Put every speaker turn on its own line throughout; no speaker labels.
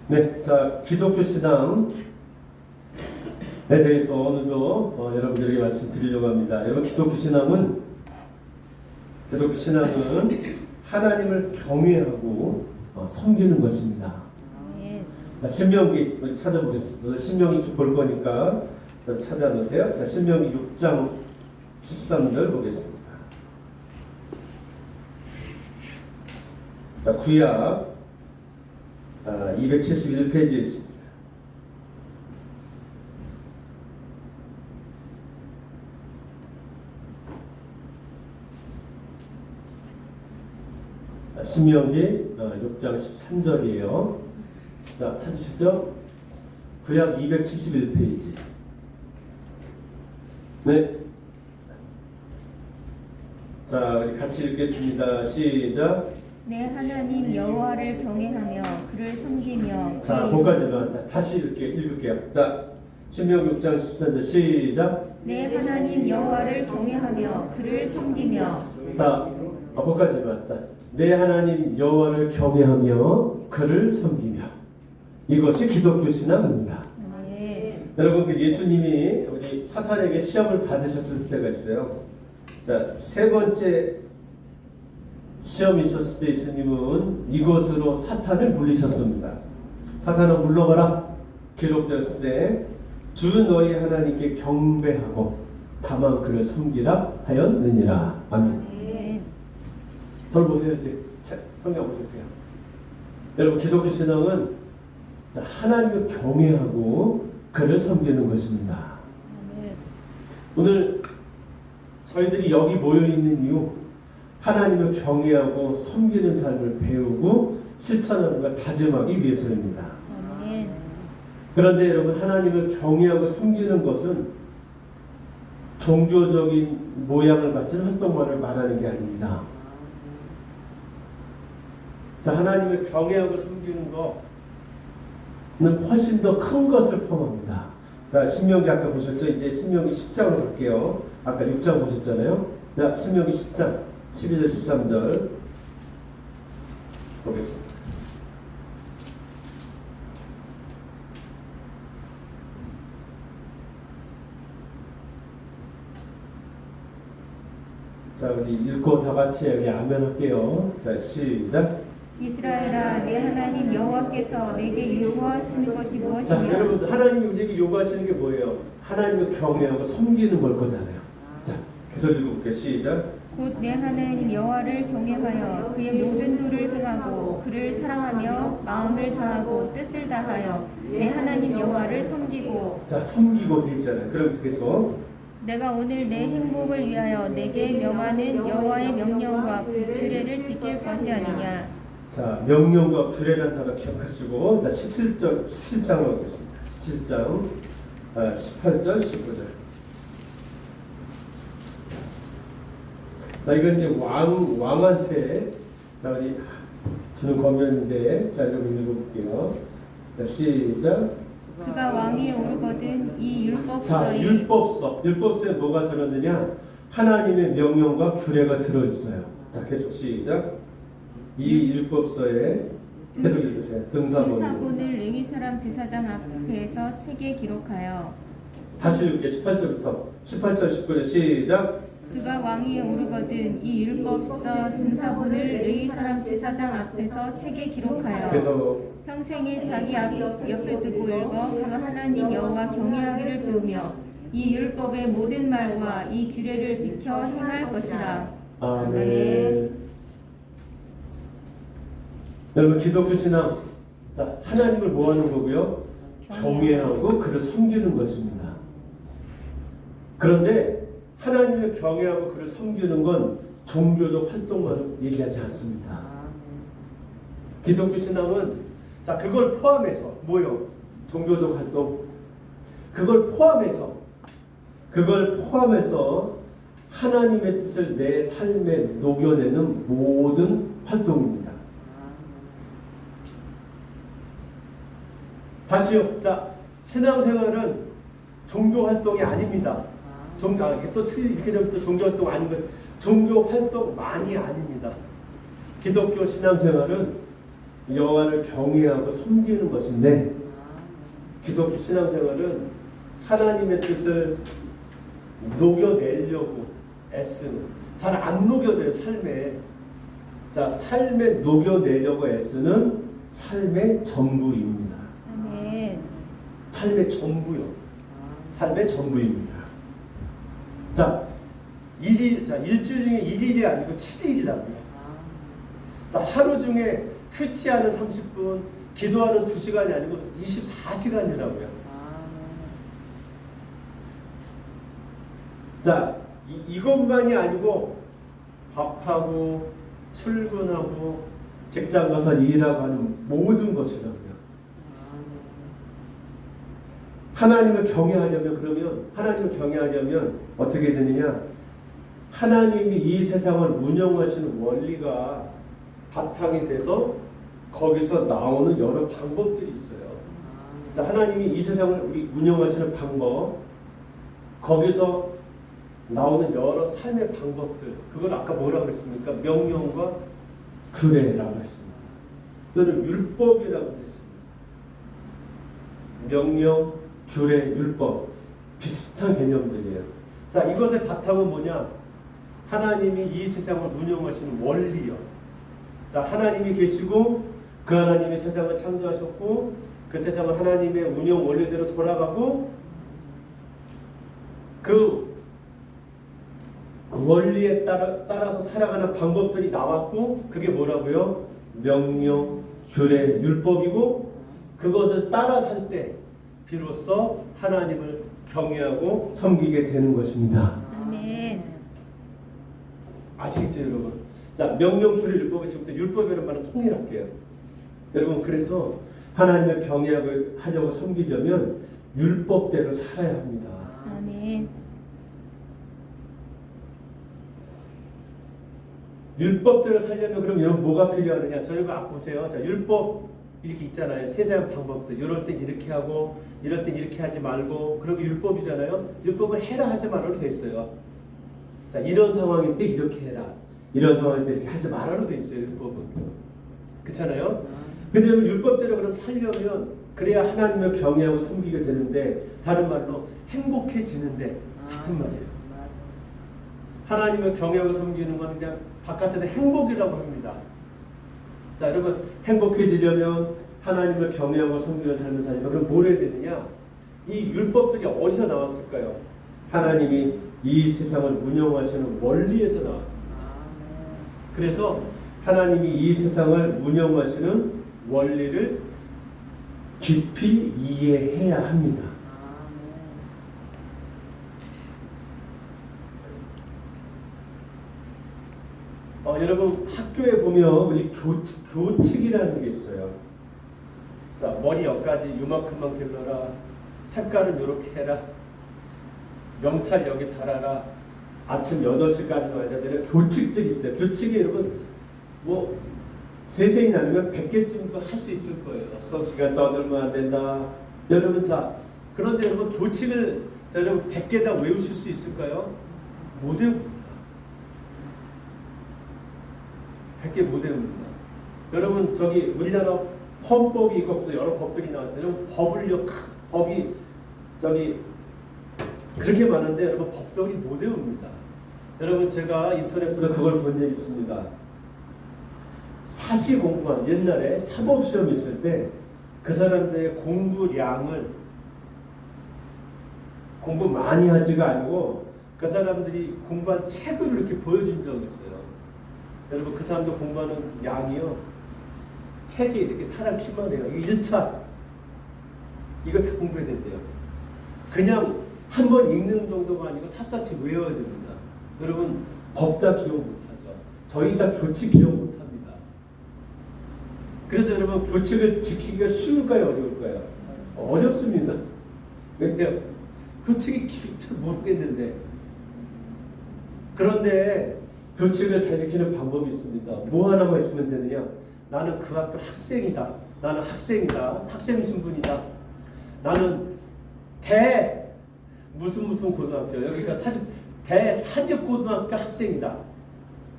네, 자, 기독교 신앙에 대해서 오늘도 여러분들에게 말씀드리려고 합니다. 여러분, 기독교 신앙은 하나님을 경외하고 섬기는 것입니다. 자, 신명기 우리 찾아보겠습니다. 오늘 신명기 쭉 볼 거니까 찾아놓으세요. 자, 신명기 6장 13절 보겠습니다. 자, 구약 271페이지에 있습니다. 신명기 6장 13절이에요. 자, 찾으시죠? 구약 271페이지. 네. 자, 우리 같이 읽겠습니다. 시작.
내 하나님 여호와를 경외하며 그를 섬기며
자, 거기까지만. 자, 다시 읽을게요. 자, 신명기 6장 13절 시작.
내 하나님 여호와를 경외하며 그를 섬기며.
자, 거기까지만. 자, 내 하나님 여호와를 경외하며 그를 섬기며. 이것이 기독교 신앙입니다.
네.
여러분, 예수님이 우리 사탄에게 시험을 받으셨을 때가 있어요. 자, 세 번째 시험이 있었을 때 예수님은 이것으로 사탄을 물리쳤습니다. 사탄아 물러가라 기록되었을 때 주 너희 하나님께 경배하고 다만 그를 섬기라 하였느니라. 아멘.
네.
저를 보세요. 이제 성경 보세요. 여러분, 기독교 신앙은 하나님을 경외하고 그를 섬기는 것입니다.
네.
오늘 저희들이 여기 모여 있는 이유, 하나님을 경외하고 섬기는 삶을 배우고 실천하는 걸 다짐하기 위해서입니다.
네.
그런데 여러분, 하나님을 경외하고 섬기는 것은 종교적인 모양을 갖춘 활동만을 말하는 게 아닙니다. 자, 하나님을 경외하고 섬기는 거는 훨씬 더 큰 것을 포함합니다. 자, 신명기 아까 보셨죠? 이제 신명기 10장으로 갈게요. 아까 6장 보셨잖아요. 자, 신명기 10장 12절 13절 보겠습니다. 자, 우리 읽고 다 같이 여기 아멘 할게요. 자, 시작.
이스라엘아, 내 하나님 여호와께서 내게 요구하시는 것이
자,
무엇이냐?
여러분, 하나님이 우리에게 요구하시는 게 뭐예요? 하나님을 경외하고 섬기는 걸 거잖아요. 자, 계속 읽어볼게요. 시작.
곧 내 하나님 여호와를 경외하여 그의 모든 도를 행하고 그를 사랑하며 마음을 다하고 뜻을 다하여 내 하나님 여호와를 섬기고.
자, 섬기고 돼 있잖아요. 그러면서 계속
내가 오늘 내 행복을 위하여 내게 명하는 여호와의 명령과 규례를 지킬 것이 아니냐.
자, 명령과 규례란 단어 기억하시고, 자, 17장으로 가겠습니다. 17장 18절 19절. 자, 이건 이제 왕한테, 자, 우리 저는 권면인데, 자, 여러분 읽어볼게요. 자, 시작.
그가 왕위에 오르거든 이
자,
율법서에.
율법서에 뭐가 들었느냐? 하나님의 명령과 규례가 들어있어요. 자, 계속 시작. 이 율법서에 계속 읽으세요.
등사본을 레위 사람 제사장 앞에서 책에 기록하여.
다시 읽게 18절부터 18절 19절 시작.
그가 왕위에 오르거든 이 율법서 등사본을 레위 사람 제사장 앞에서 책에 기록하여
계속
평생에 자기 옆에 두고 읽어 그 하나님 여호와 경외하기를 배우며 이 율법의 모든 말과 이 규례를 지켜 행할 것이라.
아멘. 여러분, 기독교 신앙, 자, 하나님을 뭐 하는 거고요? 경외하고 그를 섬기는 것입니다. 그런데 하나님을 경외하고 그를 섬기는 건 종교적 활동만을 얘기하지 않습니다. 기독교 신앙은, 자, 그걸 포함해서 뭐요? 종교적 활동. 그걸 포함해서 하나님의 뜻을 내 삶에 녹여내는 모든 활동입니다. 다시요. 자, 신앙생활은 종교 활동이 아닙니다. 또 이렇게 되면 또 종교 활동 아닌 거예요. 종교 활동만이 아닙니다. 기독교 신앙생활은 여호와를 경외하고 섬기는 것인데 기독교 신앙생활은 하나님의 뜻을 녹여내려고 애쓰는 잘 안 녹여져요 삶에. 자, 삶에 녹여내려고 애쓰는 삶의 전부입니다.
아멘.
삶의 전부요. 삶의 전부입니다. 자, 일주일 중에 1일이 아니고 7일이라고요. 자, 하루 중에 큐티하는 30분, 기도하는 2시간이 아니고 24시간이라고요. 자, 이것만이 아니고 밥하고 출근하고 직장 가서 일하고 하는 모든 것이라고요. 하나님을 경외하려면 어떻게 되느냐? 하나님이 이 세상을 운영하시는 원리가 바탕이 돼서 거기서 나오는 여러 방법들이 있어요. 자, 하나님이 이 세상을 운영하시는 방법, 거기서 나오는 여러 삶의 방법들, 그걸 아까 뭐라고 그랬습니까? 명령과 규례라고 했습니다. 또는 율법이라고 했습니다. 명령, 규례, 율법 비슷한 개념들이에요. 자, 이것의 바탕은 뭐냐? 하나님이 이 세상을 운영하시는 원리요. 자, 하나님이 계시고 그 하나님이 세상을 창조하셨고 그 세상은 하나님의 운영 원리대로 돌아가고 그 원리에 따라서 살아가는 방법들이 나왔고 그게 뭐라고요? 명령, 규례, 율법이고 그것을 따라 살 때 비로소 하나님을 경외하고 섬기게 되는 것입니다.
아멘.
아시겠죠, 여러분? 자, 명령, 규례, 율법이 지금부터 율법이라는 말은 통일할게요. 여러분, 그래서 하나님을 경외하려고 섬기려면 율법대로 살아야 합니다.
아멘.
율법대로 살려면 그럼 여러분 뭐가 필요하느냐? 저희가 보세요. 자, 율법 이렇게 있잖아요. 세세한 방법들. 이럴 땐 이렇게 하고 이럴 땐 이렇게 하지 말고 그런 게 율법이잖아요. 율법을 해라 하지 말아로 돼 있어요. 자, 이런 상황일 때 이렇게 해라. 이런 상황일 때 이렇게 하지 말아로 돼 있어요. 율법은. 그렇잖아요. 근데 율법대로 그럼 살려면 그래야 하나님을 경외하고 섬기게 되는데 다른 말로 행복해지는데 같은 말이에요. 하나님을 경외하고 섬기는 건 그냥 바깥에서 행복이라고 합니다. 자, 여러분 행복해지려면 하나님을 경외하고 섬기는 삶을 살려면 그럼 뭘 해야 되느냐? 이 율법들이 어디서 나왔을까요? 하나님이 이 세상을 운영하시는 원리에서 나왔습니다. 그래서 하나님이 이 세상을 운영하시는 원리를 깊이 이해해야 합니다. 여러분 학교에 보면 우리 교칙이라는 게 있어요. 자, 머리 여기까지 요만큼만 길러라. 색깔은 이렇게 해라. 명찰 여기 달아라. 아침 8시까지 와야 되는 교칙들이 있어요. 교칙이 여러분 뭐 세세히 나누면 100개쯤도 할 수 있을 거예요. 수업 시간 떠들면 안 된다. 여러분 자, 그런데 여러분 교칙을 자, 여러분 100개 다 외우실 수 있을까요? 못 외웁니다. 100개 못 외웁니다. 여러분 저기 우리나라 헌법이 있고 없어 여러 법들이 나왔잖아요. 법이 저기 그렇게 많은데 여러분 법들이 못 외웁니다. 여러분 제가 인터넷에서 그걸 본 적이 있습니다. 사시 공부한 옛날에 사법시험 있을 때 그 사람들의 공부량을 공부 많이 하지가 아니고 그 사람들이 공부한 책을 이렇게 보여준 적이 있어요. 여러분 그 사람들 공부하는 양이요. 책이 이렇게 사람 키만 해요. 이거 1차 이거 다 공부해야 된대요. 그냥 한 번 읽는 정도가 아니고 샅샅이 외워야 됩니다. 여러분 법 다 기억 못하죠. 저희 다 교칙 기억 못합니다. 그래서 여러분 교칙을 지키기가 쉬울까요? 어려울까요? 어렵습니다. 왜냐요? 교칙이 모르겠는데. 그런데 교칙을 잘 지키는 방법이 있습니다. 뭐 하나만 있으면 되느냐? 나는 그 학교 학생이다. 나는 학생이다. 학생 신분이다. 나는 무슨 고등학교 여기가 대사직고등학교 학생이다.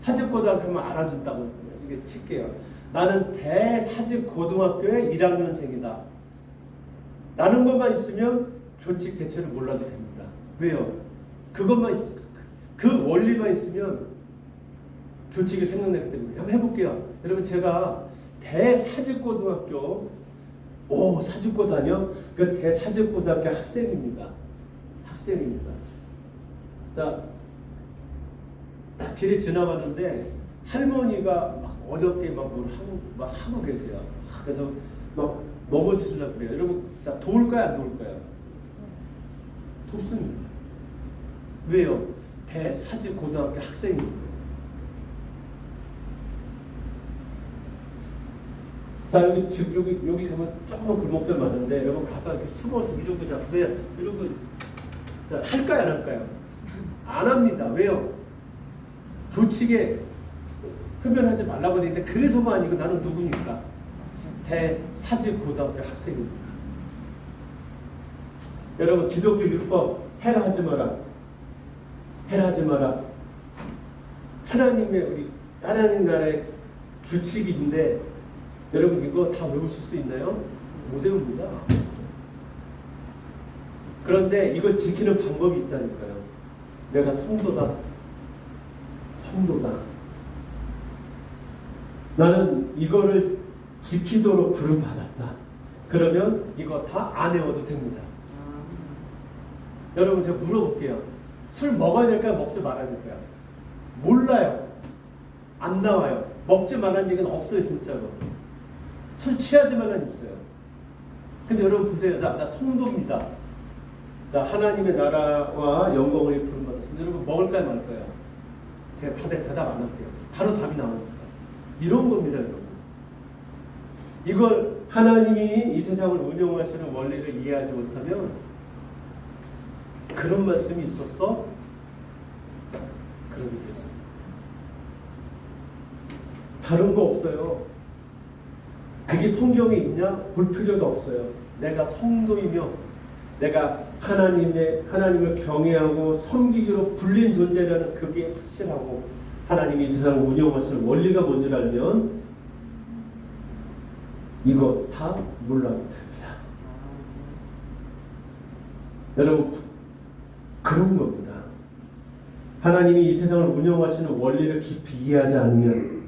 사직고등학교만 알아준다고 이게 칠게요. 나는 대사직 고등학교의 1학년생이다. 라는 것만 있으면 교칙 대체를 몰라도 됩니다. 왜요? 그것만 그 원리만 있으면 교칙이 생각나기 때문에. 한번 해볼게요. 여러분, 제가 대사직고등학교, 사직고 다녀? 그 대사직고등학교 학생입니다. 학생입니다. 자, 길에 지나가는데 할머니가 막 어렵게 막 하고 계세요. 그래서 막 넘어지시려고 그래요. 여러분, 자, 도울까요? 안 도울까요? 돕습니다. 왜요? 대사직고등학교 학생입니다. 자, 여기 가면 조그만 골목들 많은데, 여러분 가서 이렇게 숨어서 이러고 잡으세요. 이러고, 자, 할까요? 안 할까요? 안 합니다. 왜요? 교칙에 흡연하지 말라고 되어 있는데, 그래서만 아니고 나는 누구니까? 대사직고등학교 학생입니다. 여러분, 기독교 율법 해라 하지 마라. 해라 하지 마라. 하나님 나라의 규칙인데, 여러분 이거 다 외우실 수 있나요? 못 외웁니다. 그런데 이걸 지키는 방법이 있다니까요. 내가 성도다. 나는 이거를 지키도록 부름받았다. 그러면 이거 다 안 외워도 됩니다. 여러분, 제가 물어볼게요. 술 먹어야 될까요? 먹지 말아야 될까요? 몰라요. 안 나와요. 먹지 말라는 얘기는 없어요, 진짜로. 술 취하지만은 있어요. 근데 여러분 보세요. 자, 나 성도입니다. 자, 하나님의 나라와 영광을 부름받았습니다. 여러분, 먹을까요, 말까요? 대답 안 할게요. 바로 답이 나옵니다. 이런 겁니다, 여러분. 이걸 하나님이 이 세상을 운영하시는 원리를 이해하지 못하면, 그런 말씀이 있었어? 그렇게 됐습니다. 다른 거 없어요. 그게 성경에 있냐? 볼 필요도 없어요. 내가 성도이며 내가 하나님을 경외하고 섬기기로 불린 존재라는 그게 확실하고, 하나님이 이 세상을 운영하시는 원리가 뭔지를 알면 이거 다 몰라도 됩니다. 여러분, 그런 겁니다. 하나님이 이 세상을 운영하시는 원리를 깊이 이해하지 않으면,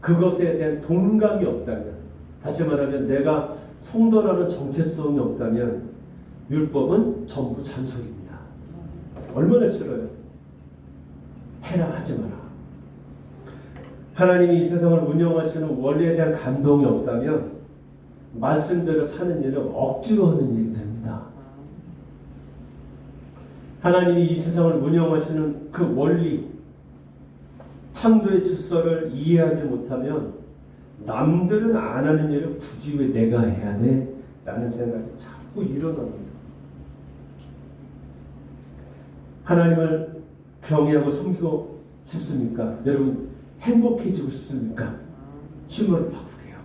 그것에 대한 동감이 없다면, 다시 말하면 내가 성도라는 정체성이 없다면 율법은 전부 잔소리입니다. 얼마나 싫어요. 해라 하지 마라. 하나님이 이 세상을 운영하시는 원리에 대한 감동이 없다면 말씀대로 사는 일은 억지로 하는 일이 됩니다. 하나님이 이 세상을 운영하시는 그 원리, 창조의 질서를 이해하지 못하면 남들은 안 하는 일을 굳이 왜 내가 해야 돼? 라는 생각이 자꾸 일어납니다. 하나님을 경외하고 섬기고 싶습니까? 여러분, 행복해지고 싶습니까? 주문을 바꾸게요.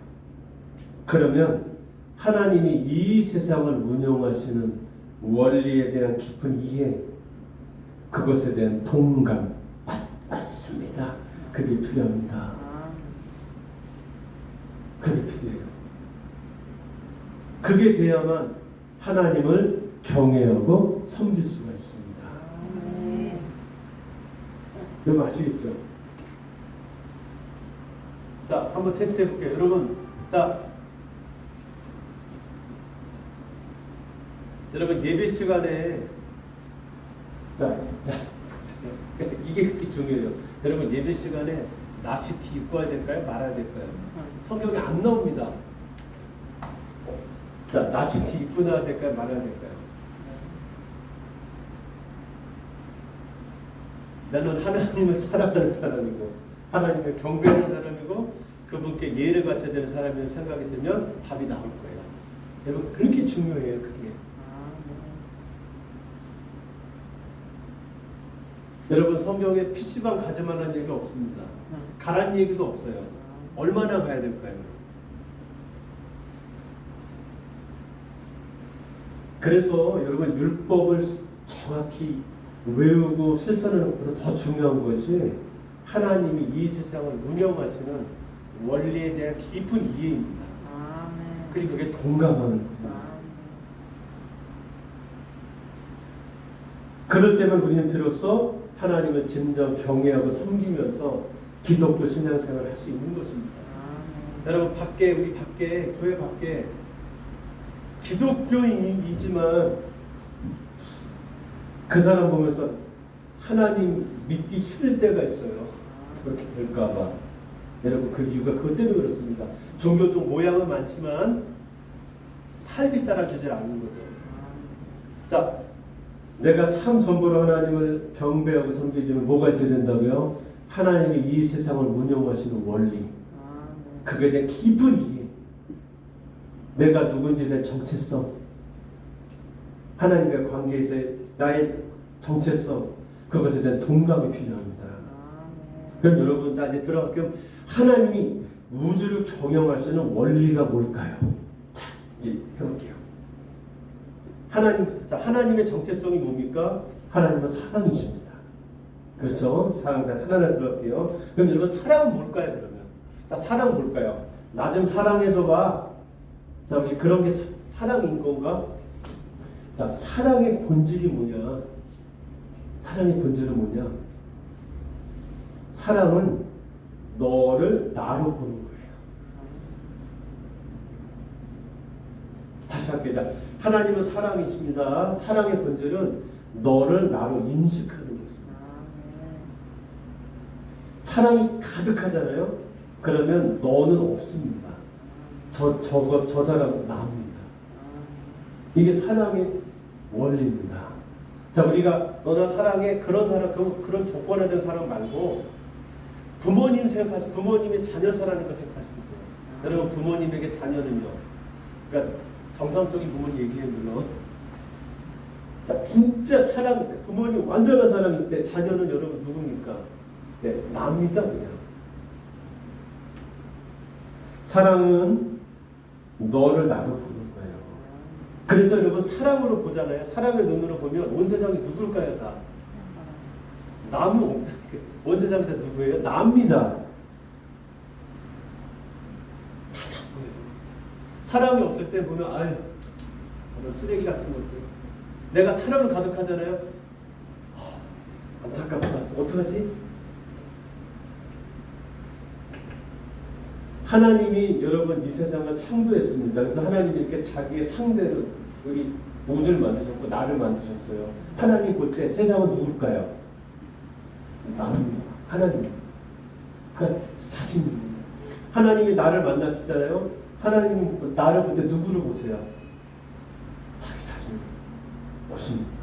그러면 하나님이 이 세상을 운영하시는 원리에 대한 깊은 이해, 그것에 대한 동감, 맞습니다. 그게 필요합니다. 그게 필요해요. 그게 돼야만 하나님을 경외하고 섬길 수가 있습니다. 여러분 아시겠죠? 자, 한번 테스트 해볼게요. 여러분, 자, 여러분 예배 시간에 자 이게 그렇게 중요해요. 여러분 예배 시간에 나시티 입고 와야 될까요? 말아야 될까요? 성경에 안 나옵니다. 자, 나시티 입고 나야 될까요? 말아야 될까요? 나는 하나님을 사랑하는 사람이고 하나님을 경배하는 사람이고 그분께 예를 갖춰야 되는 사람이라는 생각이 들면 답이 나올 거예요. 여러분 그렇게 중요해요. 그게. 여러분 성경에 PC방 가지만한 얘기가 없습니다. 가란 얘기도 없어요. 얼마나 가야 될까요? 그래서 여러분 율법을 정확히 외우고 실천하는 것보다 더 중요한 것이 하나님이 이 세상을 운영하시는 원리에 대한 깊은 이해입니다.
아멘.
그리고 그게 동감하는 거예요.
아멘.
그럴 때만 우리는 비로소 하나님을 진정 경외하고 섬기면서 기독교 신앙생활을 할 수 있는 것입니다. 여러분 우리 밖에 교회 밖에 기독교인이지만 그 사람 보면서 하나님 믿기 싫을 때가 있어요. 그렇게 될까봐. 여러분 그 이유가 그것 때문에 그렇습니다. 종교적 모양은 많지만 삶이 따라주지 않는 거죠. 자, 내가 삶 전부로 하나님을 경배하고 섬기려면 뭐가 있어야 된다고요? 하나님이 이 세상을 운영하시는 원리, 그거에 대한 깊은 이해, 내가 누군지에 대한 정체성, 하나님과의 관계에서의 나의 정체성, 그것에 대한 동감이 필요합니다. 그럼 여러분 다 이제 들어갈게요. 하나님이 우주를 경영하시는 원리가 뭘까요? 자, 이제 해볼게요. 하나님의 정체성이 뭡니까? 하나님은 사랑이십니다. 그렇죠? 사랑, 하나를 들어갈게요. 그럼 여러분 사랑은 뭘까요? 그러면 자, 사랑 뭘까요? 나 좀 사랑해줘봐. 자, 우리 그런 게 사랑인 건가? 자, 사랑의 본질이 뭐냐? 사랑의 본질은 뭐냐? 사랑은 너를 나로 보는 거예요. 다시 할게요. 자, 하나님은 사랑이십니다. 사랑의 본질은 너를 나로 인식하는 것입니다. 사랑이 가득하잖아요. 그러면 너는 없습니다. 저 사람은 나입니다. 이게 사랑의 원리입니다. 자, 우리가 너나 사랑해 그런 사람, 그런 조건화된 사람 말고 부모님의 자녀 사랑하는 걸 생각하시면 돼요. 여러분 부모님에게 자녀는요. 그러니까 정상적인 부모님 얘기해 물론. 자, 진짜 사랑, 부모님 완전한 사랑일 때 자녀는 여러분 누굽니까? 네, 납니다 그냥. 사랑은 너를 나로 보는 거예요. 그래서 여러분 사랑으로 보잖아요. 사랑의 눈으로 보면 온 세상이 누굴까요? 다 나무. 온 세상이 다 누구예요? 나입니다. 사랑이 없을 때 보면 아유 저런 쓰레기 같은 것들. 내가 사랑을 가득하잖아요. 안타깝다. 어떡하지? 하나님이 여러분 이 세상을 창조했습니다. 그래서 하나님이 이렇게 자기의 상대로 우리 우주를 만드셨고 나를 만드셨어요. 하나님 볼 때 세상은 누굴까요? 나입니다. 하나님. 자신입니다. 하나님이 나를 만나시잖아요. 하나님이 나를 볼 때 누구를 보세요? 자기 자신 보십니다.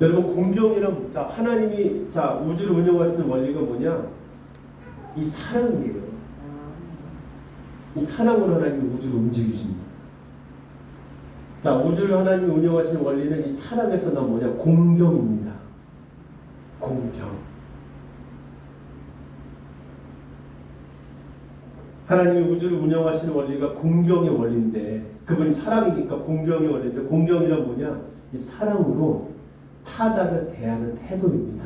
여러분 공경이란 하나님이 우주를 운영하시는 원리가 뭐냐? 이 사랑이에요. 이 사랑으로 하나님이 우주를 움직이십니다. 자, 우주를 하나님이 운영하시는 원리는 이 사랑에서 나온 뭐냐? 공경입니다. 공경. 하나님이 우주를 운영하시는 원리가 공경의 원리인데 그분이 사랑이니까 공경의 원리인데 공경이란 뭐냐? 이 사랑으로 타자를 대하는 태도입니다.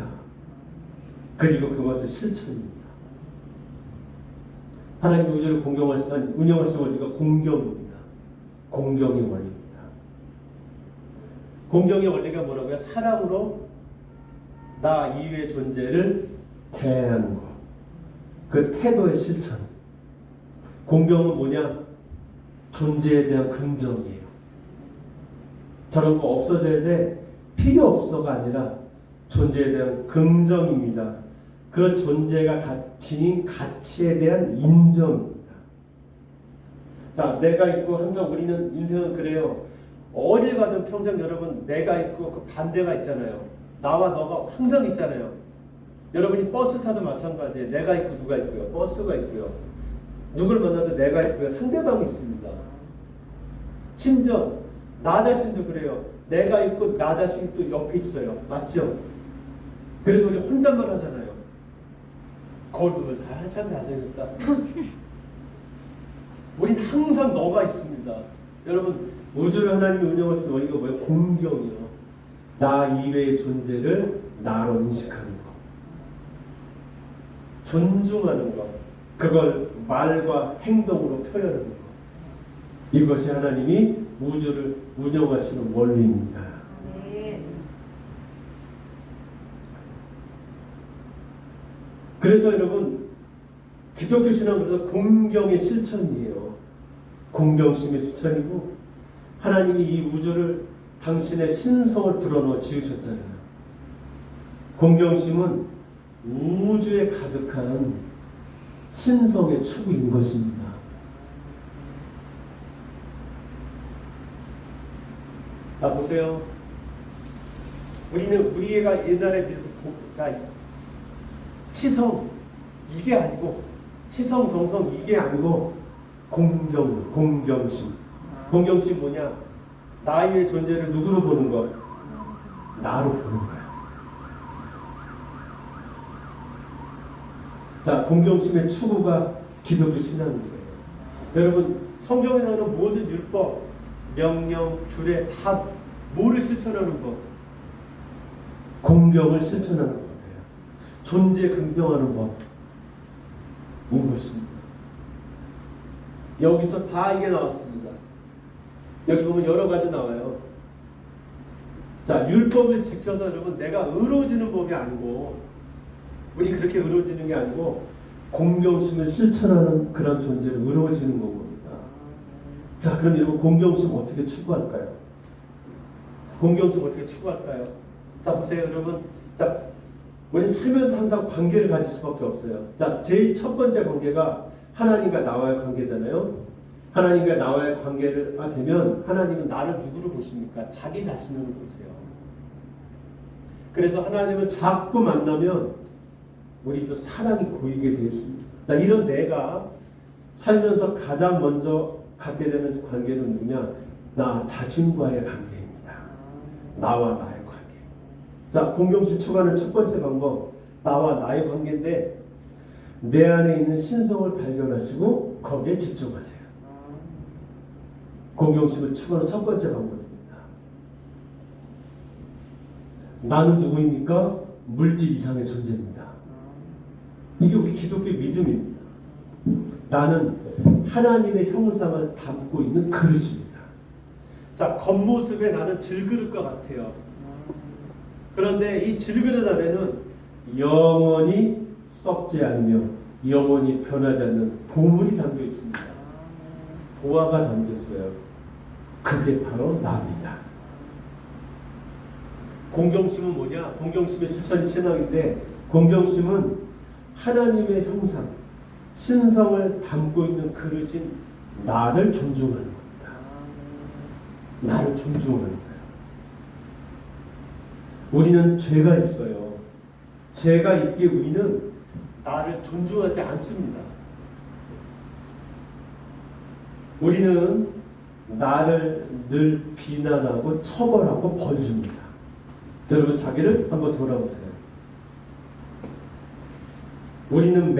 그리고 그것은 실천입니다. 하나님 우주를 운영하시는 원리가 공경입니다. 공경의 원리입니다. 공경의 원리가 뭐라고요? 사랑으로 나 이외의 존재를 대하는 것. 그 태도의 실천. 공경은 뭐냐? 존재에 대한 긍정이에요. 저런 거 없어져야 돼. 필요 없어가 아니라 존재에 대한 긍정입니다. 그 존재가 지닌 가치에 대한 인정입니다. 자, 내가 있고 항상 우리는 인생은 그래요. 어딜 가든 평생 여러분 내가 있고 그 반대가 있잖아요. 나와 너가 항상 있잖아요. 여러분이 버스 타도 마찬가지예요. 내가 있고 누가 있고요. 버스가 있고요. 누굴 만나도 내가 있고요. 상대방이 있습니다. 심지어 나 자신도 그래요. 내가 있고 나 자신이 또 옆에 있어요. 맞죠? 그래서 우리 혼잣말 하잖아요. 거울 보면서 참 잘생겼다. 우린 항상 너가 있습니다. 여러분 우주를 하나님이 운영하시는 원리가 뭐예요? 공경이요. 나 이외의 존재를 나로 인식하는 것. 존중하는 것, 그걸 말과 행동으로 표현하는 것. 이것이 하나님이 우주를 운영하시는 원리입니다. 그래서 여러분, 기독교 신앙은 그래서 공경의 실천이에요. 공경심의 실천이고, 하나님이 이 우주를 당신의 신성을 불어넣어 지으셨잖아요. 공경심은 우주에 가득한 신성의 추구인 것입니다. 자, 보세요. 우리가 옛날에 치성 이게 아니고, 치성 정성 이게 아니고 공경심. 공경심 뭐냐? 나의 존재를 누구로 보는 것? 나로 보는 거야. 자, 공경심의 추구가 기독교 신앙인 거예요. 여러분, 성경에 나오는 모든 율법, 명령, 규례 다 뭐를 실천하는 것? 공경을 실천하는 거예요. 존재 긍정하는 법인 것입니다. 여기서 다 이게 나왔습니다. 여기 보면 여러 가지 나와요. 자, 율법을 지켜서 여러분 내가 의로워지는 법이 아니고, 우리 그렇게 의로워지는 게 아니고 공경심을 실천하는 그런 존재로 의로워지는 겁니다. 자, 그럼 여러분 공경심 어떻게 추구할까요? 공경심 어떻게 추구할까요? 자, 보세요 여러분. 자, 우리 살면서 항상 관계를 가질 수밖에 없어요. 자, 제일 첫 번째 관계가 하나님과 나와의 관계잖아요. 하나님과 나와의 관계가 되면 하나님은 나를 누구로 보십니까? 자기 자신으로 보세요. 그래서 하나님을 자꾸 만나면 우리도 사랑이 고이게 되었습니다. 자, 이런 내가 살면서 가장 먼저 갖게 되는 관계는 누구냐? 나 자신과의 관계입니다. 나와 나의 관계. 자, 공경심 추구하는 첫 번째 방법, 나와 나의 관계인데, 내 안에 있는 신성을 발견하시고 거기에 집중하세요. 공경심을 추구하는 첫 번째 방법입니다. 나는 누구입니까? 물질 이상의 존재입니다. 이게 우리 기독교의 믿음입니다. 나는 하나님의 형상을 담고 있는 그릇입니다. 자, 겉모습에 나는 질그릇과 같아요. 그런데 이 질그릇 안에는 영원히 썩지 않으며 영원히 변하지 않는 보물이 담겨 있습니다. 보화가 담겼어요. 그게 바로 나입니다. 공경심은 뭐냐? 공경심의 실천이 신앙인데, 공경심은 하나님의 형상, 신성을 담고 있는 그릇인 나를 존중하는 겁니다. 나를 존중하는 거예요. 우리는 죄가 있어요. 죄가 있기에 우리는 나를 존중하지 않습니다. 우리는 나를 늘 비난하고 처벌하고 벌줍니다. 여러분, 자기를 한번 돌아보세요. 우리는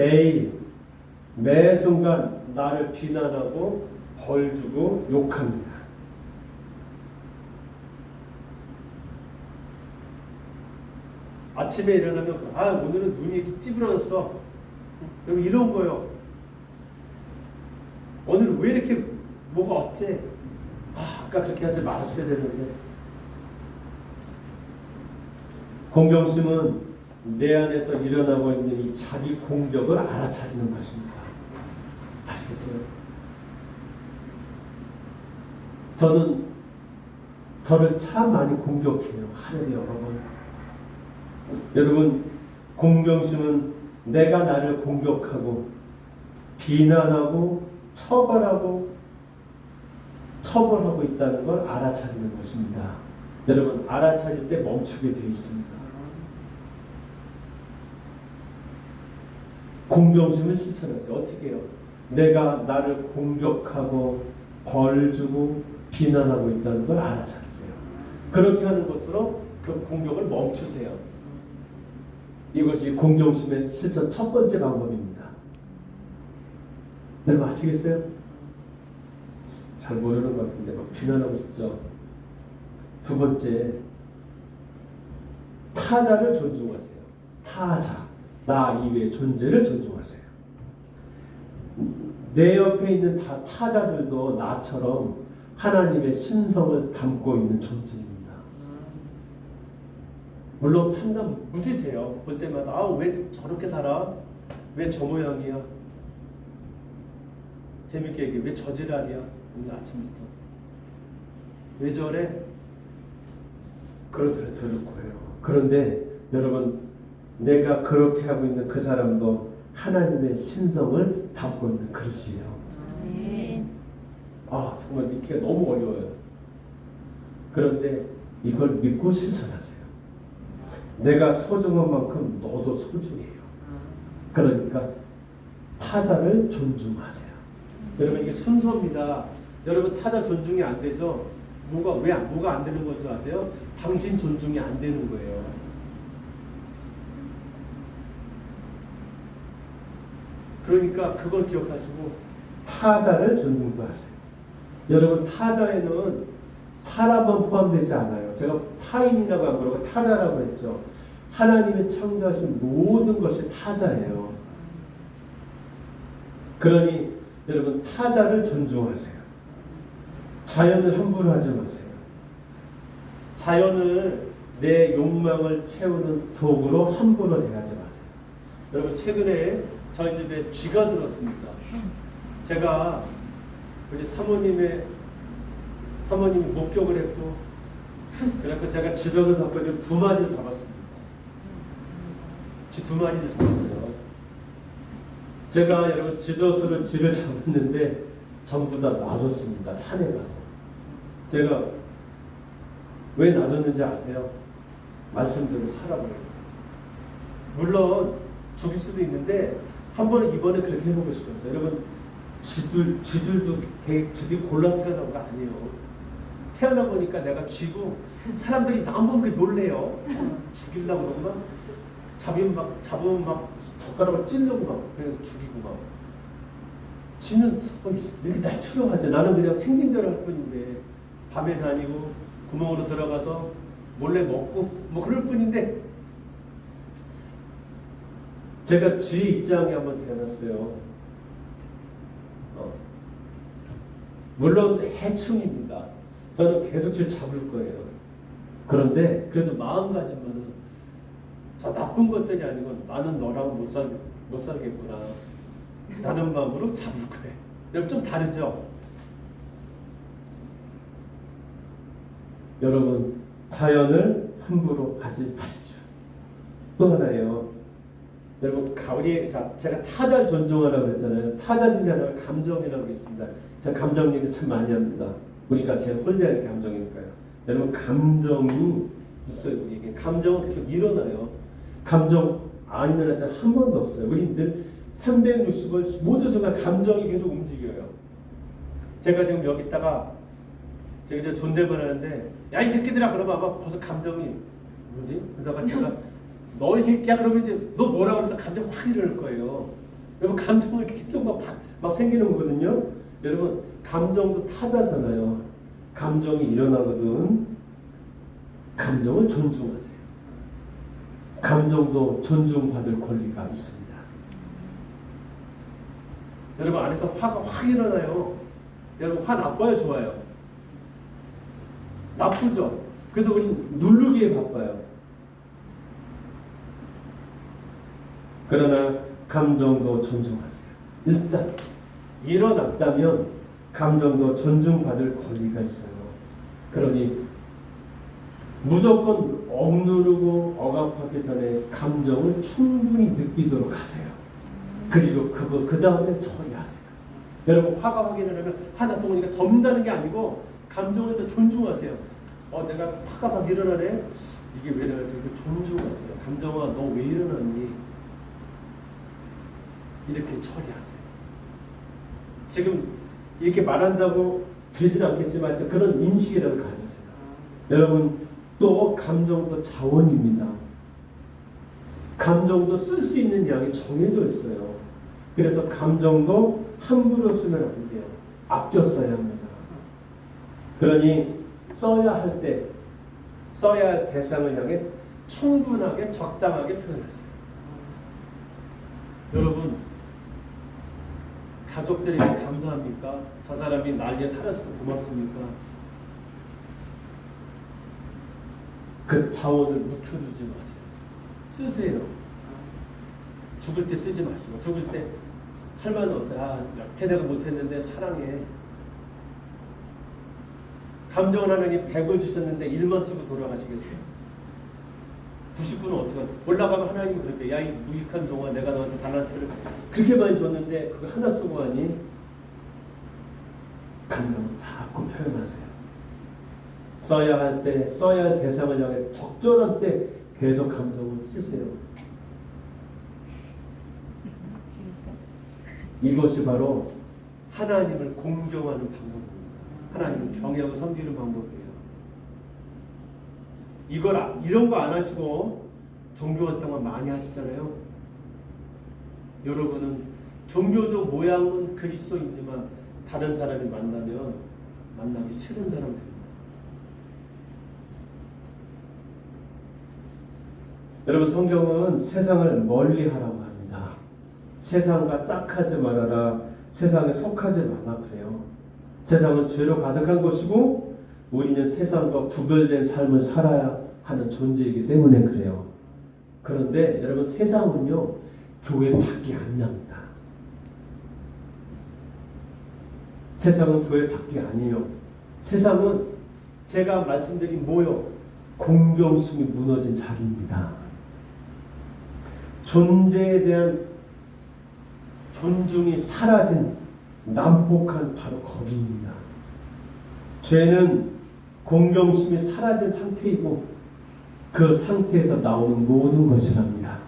매 순간 나를 비난하고 벌주고 욕합니다. 아침에 일어나면 오늘은 눈이 찌푸려졌어. 여러분, 이런 거요. 오늘 왜 이렇게 뭐가 어째? 아까 그렇게 하지 말았어야 되는데. 공경심은 내 안에서 일어나고 있는 이 자기 공격을 알아차리는 것입니다. 아시겠어요? 저는 저를 참 많이 공격해요. 하루에 여러 번. 여러분, 공경심은 내가 나를 공격하고 비난하고 처벌하고 있다는 걸 알아차리는 것입니다. 여러분, 알아차릴 때 멈추게 되어 있습니다. 공경심을 실천하세요. 어떻게 해요? 내가 나를 공격하고 벌주고 비난하고 있다는 걸 알아차리세요. 그렇게 하는 것으로 그 공격을 멈추세요. 이것이 공경심의 실천 첫 번째 방법입니다. 여러분, 아시겠어요? 잘 모르는 것 같은데 막 비난하고 싶죠. 두 번째, 타자를 존중하세요. 타자. 나 이외의 존재를 존중하세요. 내 옆에 있는 타자들도 나처럼 하나님의 신성을 담고 있는 존재입니다. 물론 판단 무지 돼요. 볼 때마다 왜 저렇게 살아? 왜 저 모양이야? 재밌게 얘기해. 왜 저지랄이야? 오늘 아침부터. 왜 저래? 그런 소리 들을 거예요. 그런데 여러분, 내가 그렇게 하고 있는 그 사람도 하나님의 신성을 담고 있는 그릇이에요.
아멘.
정말 믿기가 너무 어려워요. 그런데 이걸 믿고 실천하세요. 내가 소중한 만큼 너도 소중해요. 그러니까 타자를 존중하세요. 여러분, 이게 순서입니다. 여러분, 타자 존중이 안 되죠? 뭐가 안 되는 건 줄 아세요? 당신 존중이 안 되는 거예요. 그러니까 그걸 기억하시고 타자를 존중도 하세요. 여러분, 타자에는 사람만 포함되지 않아요. 제가 타인이라고 안 그러고 타자라고 했죠. 하나님이 창조하신 모든 것이 타자예요. 그러니 여러분, 타자를 존중하세요. 자연을 함부로 하지 마세요. 자연을 내 욕망을 채우는 도구로 함부로 대하지 마세요. 여러분, 최근에 저희 집에 쥐가 들었습니다. 제가 우리 사모님이 목격을 했고, 그래서 제가 쥐도서 잡고 좀 2마리를 잡았습니다. 쥐 2마리를 잡았어요. 제가 여러분 쥐도서로 쥐를 잡았는데 전부 다 놔줬습니다. 산에 가서. 제가 왜 놔줬는지 아세요? 말씀대로 살아버려요. 물론 죽일 수도 있는데 이번에 그렇게 해보고 싶었어요. 여러분, 쥐들도 쥐들이 골라서 태어난 거 아니에요. 태어나 보니까 내가 쥐고 사람들이 나만 보면 놀래요. 죽이려고 그러고 막 잡으면 막 젓가락을 찔르고 막 그래서 죽이고 막. 쥐는 이렇게 날 싫어하지. 나는 그냥 생긴 대로 할 뿐인데 밤에 다니고 구멍으로 들어가서 몰래 먹고 뭐 그럴 뿐인데 제가 쥐 입장에 한번 태어났어요. 물론 해충입니다. 저는 계속 쥐 잡을 거예요. 그런데 그래도 마음가짐은 저 나쁜 것들이 아니고 나는 너랑 못 살겠구나. 라는 마음으로 잡을 거예요. 여러분, 좀 다르죠? 여러분, 자연을 함부로 하지 마십시오. 또 하나예요. 여러분, 제가 타자를 존중하라고 했잖아요. 타자 중에 하나가 감정이라고 있습니다. 제가 감정 얘기 참 많이 합니다. 우리가 제일 홀리한 게 감정이니까요. 여러분, 감정이 있어요. 우리에게. 감정은 계속 일어나요. 감정 안 일어날 때는 한 번도 없어요. 우리들 360을 모든 순간 감정이 계속 움직여요. 제가 지금 여기 있다가 제가 이제 존댓말 하는데 야, 이 새끼들아 그러면 아마 벌써 감정이 뭐지? 그러다가 제가 너 이 새끼야 그러면 이제 너 뭐라고 해서 감정 확 일어날 거예요. 여러분, 감정은 계속 막 생기는 거거든요. 여러분, 감정도 타자잖아요. 감정이 일어나거든. 감정을 존중하세요. 감정도 존중받을 권리가 있습니다. 여러분, 안에서 화가 확 일어나요. 여러분, 화 나빠요, 좋아요? 나쁘죠? 그래서 우리 누르기에 바빠요. 그러나 감정도 존중하세요. 일단 일어났다면 감정도 존중받을 권리가 있어요. 그러니 무조건 억누르고 억압하기 전에 감정을 충분히 느끼도록 하세요. 그리고 그 다음에 처리하세요. 여러분, 화가 확 일어나면 화 나쁜 거니까 덤다는 게 아니고 감정을 또 존중하세요. 내가 화가 막 일어나네? 이게 왜 내가 저렇게 존중하세요. 감정아, 너 왜 일어났니? 이렇게 처리하세요. 지금 이렇게 말한다고 되지는 않겠지만 그런 인식이라도 가지세요. 여러분, 또 감정도 자원입니다. 감정도 쓸 수 있는 양이 정해져 있어요. 그래서 감정도 함부로 쓰면 안 돼요. 아껴 써야 합니다. 그러니 써야 할 때 써야 할 대상을 향해 충분하게 적당하게 표현하세요. 여러분, 가족들에게 감사합니까? 저 사람이 날 위해 살아줘서 고맙습니까? 그 자원을 묵혀두지 마세요. 쓰세요. 죽을 때 쓰지 마시고, 죽을 때 할 말은 없어요. 여태 내가 못했는데 사랑해. 감정을 하나님 100을 주셨는데 1만 쓰고 돌아가시겠어요? 90분은 어떡하나? 올라가면 하나님은 그렇게, 야, 이 무익한 종아, 내가 너한테 달란트를 그렇게 많이 줬는데 그거 하나 쓰고 하니? 감정을 자꾸 표현하세요. 써야 할 때, 써야 할 대상을 향해 적절한 때 계속 감정을 쓰세요. 이것이 바로 하나님을 공경하는 방법입니다. 하나님을 경외하고 섬기는 방법이에요. 이런 거 안 하시고 종교 활동을 많이 하시잖아요. 여러분은 종교적 모양은 그리스도이지만 다른 사람이 만나면 만나기 싫은 사람 됩니다. 여러분, 성경은 세상을 멀리하라고 합니다. 세상과 짝하지 말아라, 세상에 속하지 말라 그래요. 세상은 죄로 가득한 것이고 우리는 세상과 구별된 삶을 살아야 하는 존재이기 때문에 그래요. 그런데 여러분, 세상은요 교회 밖이 아니랍니다. 세상은 교회 밖이 아니에요. 세상은 제가 말씀드린 뭐요? 공경심이 무너진 자리입니다. 존재에 대한 존중이 사라진 난폭한 바로 거기입니다. 죄는 공경심이 사라진 상태이고 그 상태에서 나오는 모든 것이랍니다.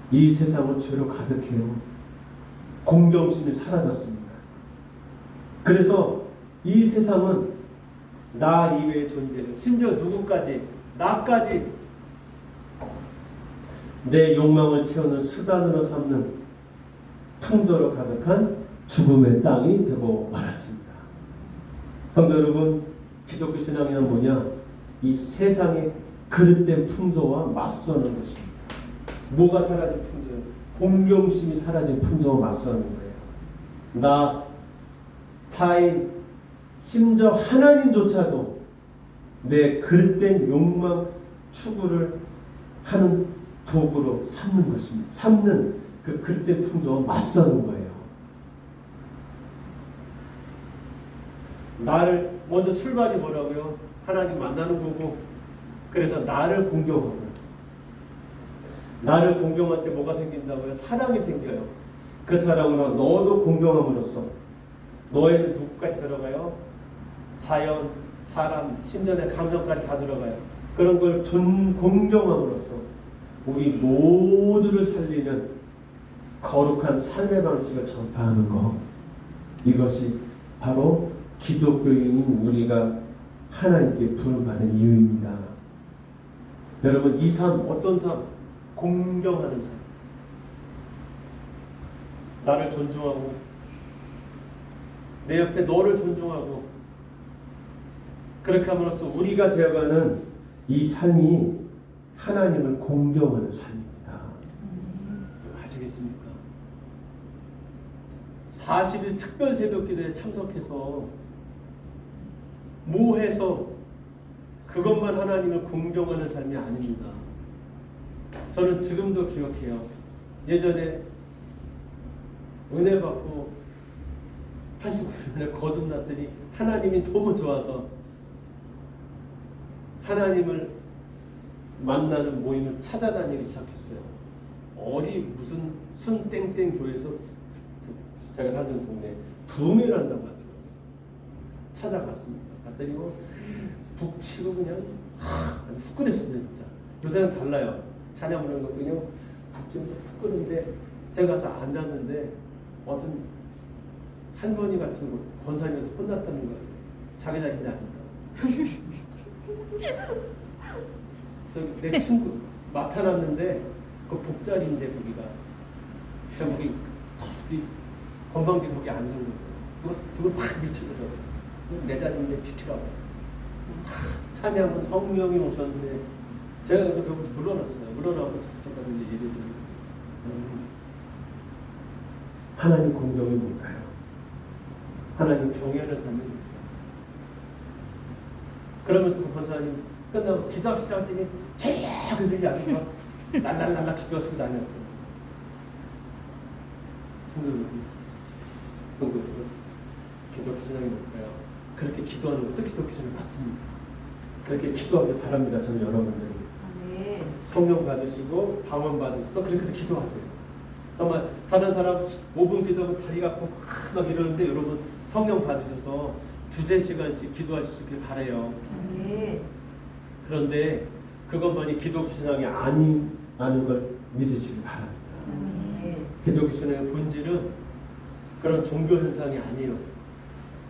이 세상은 죄로 가득해요. 공경심이 사라졌습니다. 그래서 이 세상은 나 이외의 존재를, 심지어 누구까지, 나까지 내 욕망을 채우는 수단으로 삼는 풍조로 가득한 죽음의 땅이 되고 말았습니다. 성도 여러분, 기독교 신앙이란 뭐냐? 이 세상의 그릇된 풍조와 맞서는 것입니다. 뭐가 사라진 풍조예요? 공경심이 사라진 풍조와 맞서는 거예요. 나, 타인, 심지어 하나님조차도 내 그릇된 욕망 추구를 하는 도구로 삼는 것입니다. 삼는 그 그릇된 풍조와 맞서는 거예요. 나를 먼저 출발이 뭐라고요? 하나님 만나는 거고, 그래서 나를 공경하고, 나를 공경할 때 뭐가 생긴다고요? 사랑이 생겨요. 그 사랑으로 너도 공경함으로써 너에는 누구까지 들어가요? 자연, 사람, 심지어 내 감정까지 다 들어가요. 그런 걸 공경함으로써 우리 모두를 살리는 거룩한 삶의 방식을 전파하는 것, 이것이 바로 기독교인인 우리가 하나님께 부름받은 이유입니다. 여러분, 이 삶, 어떤 삶? 공경하는 삶. 나를 존중하고 내 옆에 너를 존중하고, 그렇게 함으로써 우리가 되어가는 이 삶이 하나님을 공경하는 삶입니다. 아시겠습니까? 40일 특별 새벽기도에 참석해서 뭐 해서 그것만 하나님을 공경하는 삶이 아닙니다. 저는 지금도 기억해요. 예전에 은혜 받고 89년에 거듭났더니 하나님이 너무 좋아서 하나님을 만나는 모임을 찾아다니기 시작했어요. 어디 무슨 순땡땡 교회에서 제가 살던 동네에 붐을 한다고 하더라고요. 찾아갔습니다. 갔더니 뭐 북치고 그냥 후끈했습니다. 진짜. 요새는 달라요. 찬양 부르는 것도 그냥 북치면서 후끈한데, 제가 가서 앉았는데 어떤 할머니 같은 권사님한테 혼났다는 거예요. 자기 자신이 아닌가. 내 친구 맡아놨는데 그 복자리인데 거기가 제가 거기 건방지게 거기 앉은 거죠. 누가 팍 밀치더라고요. 내 자리인데 비키라고. 찬양은 성령이 오셨는데 제가 그래서 결국 물러났어요. 물러나고 저까지 이제 얘기를 들어요. 하나님 공경이 뭔가요? 하나님 경외하는 삶입니다. 그러면서 그 권사님 끝나고 기도합시다 했더니 계속 아주 막 랄랄랄라 기도하시고 다녔대요. 성도들, 기독교 신앙이 뭘까요? 그렇게 기도하는 것도 기독교 신앙 맞습니다. 그렇게 기도하길 바랍니다. 저는 여러분들이 성령 받으시고 방언 받으셔서 그렇게 기도하세요. 정말 다른 사람 5분 기도하고 다리 갖고 막 이러는데 여러분 성령 받으셔서 2-3시간씩 기도하실 수 있길 바라요. 그런데 그것만이 기독교 신앙이 아닌 걸 믿으시길 바랍니다. 기독교 신앙의 본질은 그런 종교 현상이 아니에요.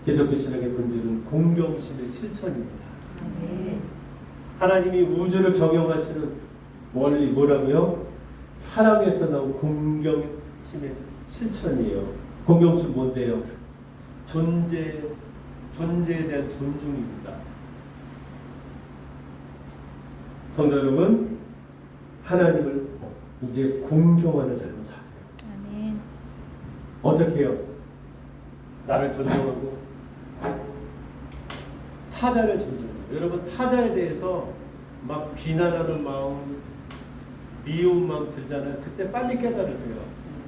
기독교 신앙의 본질은 공경심의 실천입니다. 하나님이 우주를 경영하시는 원리 뭐라고요? 사랑에서 나온 공경심의 실천이에요. 공경심 뭔데요? 존재에 대한 존중입니다. 성도 여러분, 하나님을 이제 공경하는 삶을 사세요.
아멘.
어떻게 해요? 나를 존중하고 타자를 존중하고. 여러분 타자에 대해서 막 비난하는 마음, 미운 마음 들잖아요. 그때 빨리 깨달으세요.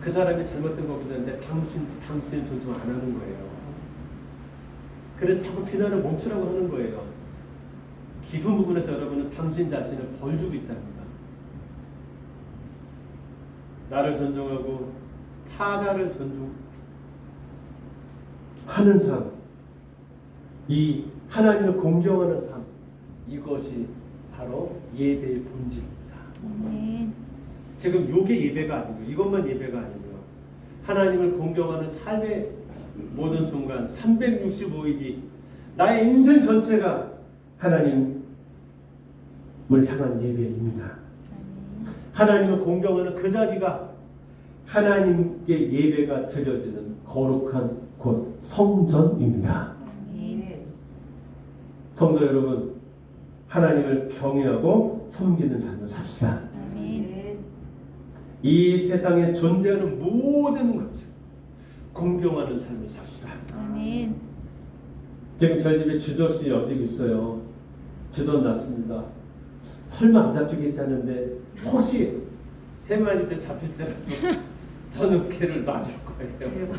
그 사람이 잘못된 거거든요. 근데 당신 존중 안 하는 거예요. 그래서 자꾸 비난을 멈추라고 하는 거예요. 깊은 부분에서 여러분은 당신 자신을 벌주고 있답니다. 나를 존중하고 타자를 존중하는 삶, 이 하나님을 공경하는 삶, 이것이 바로 예배의 본질입니다.
아멘.
지금 요게 예배가 아니고요. 이것만 예배가 아니고요. 하나님을 공경하는 삶의 모든 순간 365일이 나의 인생 전체가 하나님을 향한 예배입니다. 하나님을 공경하는 그 자리가 하나님께 예배가 드려지는 거룩한 곳 성전입니다. 성도 여러분, 하나님을 경외하고 섬기는 삶을 삽시다.
아멘.
이 세상에 존재하는 모든 것을 공경하는 삶을 삽시다.
아멘.
지금 저희 집에 주저씨 여직 있어요. 주저 났습니다. 설마 안 잡히겠지 않은데 혹시 3마리째 잡힐지라도 저는 걔를 놔줄 거예요.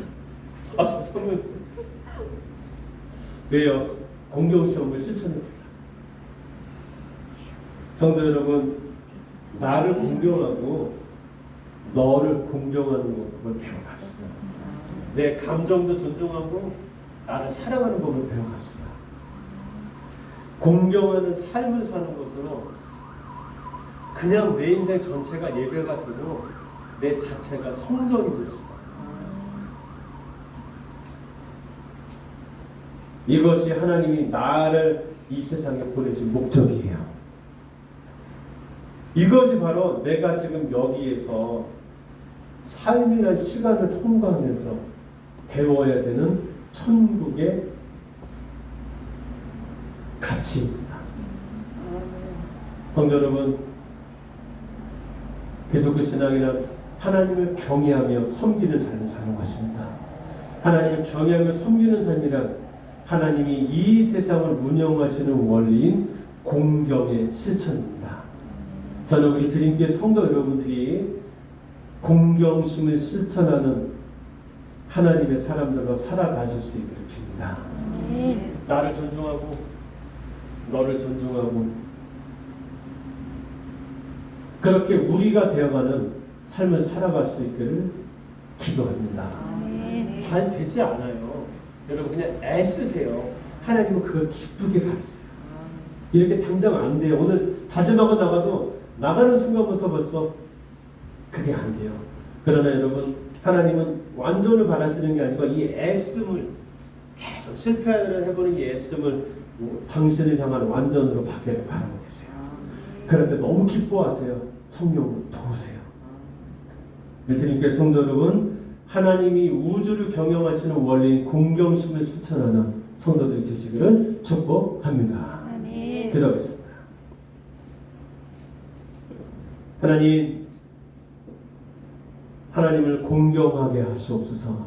아, 선물. 왜요? 공경시험을 실천해보라. 성도 여러분, 나를 공경하고 너를 공경하는 법을 배워갑시다. 내 감정도 존중하고 나를 사랑하는 법을 배워갑시다. 공경하는 삶을 사는 것으로 그냥 내 인생 전체가 예배가 되고 내 자체가 성전이 됐어. 이것이 하나님이 나를 이 세상에 보내신 목적이에요. 이것이 바로 내가 지금 여기에서 삶이란 시간을 통과하면서 배워야 되는 천국의 가치입니다. 성도 여러분, 기독교 신앙이란 하나님을 경외하며 섬기는 삶을 사는 것입니다. 하나님을 경외하며 섬기는 삶이란 하나님이 이 세상을 운영하시는 원리인 공경의 실천입니다. 저는 우리 드림교회 성도 여러분들이 공경심을 실천하는 하나님의 사람들로 살아가실 수 있기를 빕니다. 나를 존중하고 너를 존중하고 그렇게 우리가 되어가는 삶을 살아갈 수 있기를 기도합니다. 잘 되지 않아요. 여러분 그냥 애쓰세요. 하나님은 그걸 기쁘게 받으세요. 이렇게 당장 안 돼요. 오늘 다짐하고 나가도 나가는 순간부터 벌써 그게 안 돼요. 그러나 여러분 하나님은 완전을 바라시는 게 아니고 이 애씀을 계속 실패를 해보는 이 애씀을 당신을 향한 완전으로 바뀌게 바라고 계세요. 그런데 너무 기뻐하세요. 성령으로 도우세요. 주님께 성도 여러분, 하나님이 우주를 경영하시는 원리인 공경심을 실천하는 성도들이 되시기를 축복합니다.
아멘.
기도하겠습니다. 하나님을 공경하게 하시옵소서.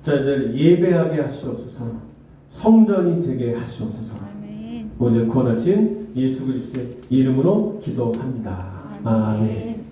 저희들 예배하게 하시옵소서. 성전이 되게 하시옵소서.
아멘.
오늘 구원하신 예수 그리스도의 이름으로 기도합니다. 아멘.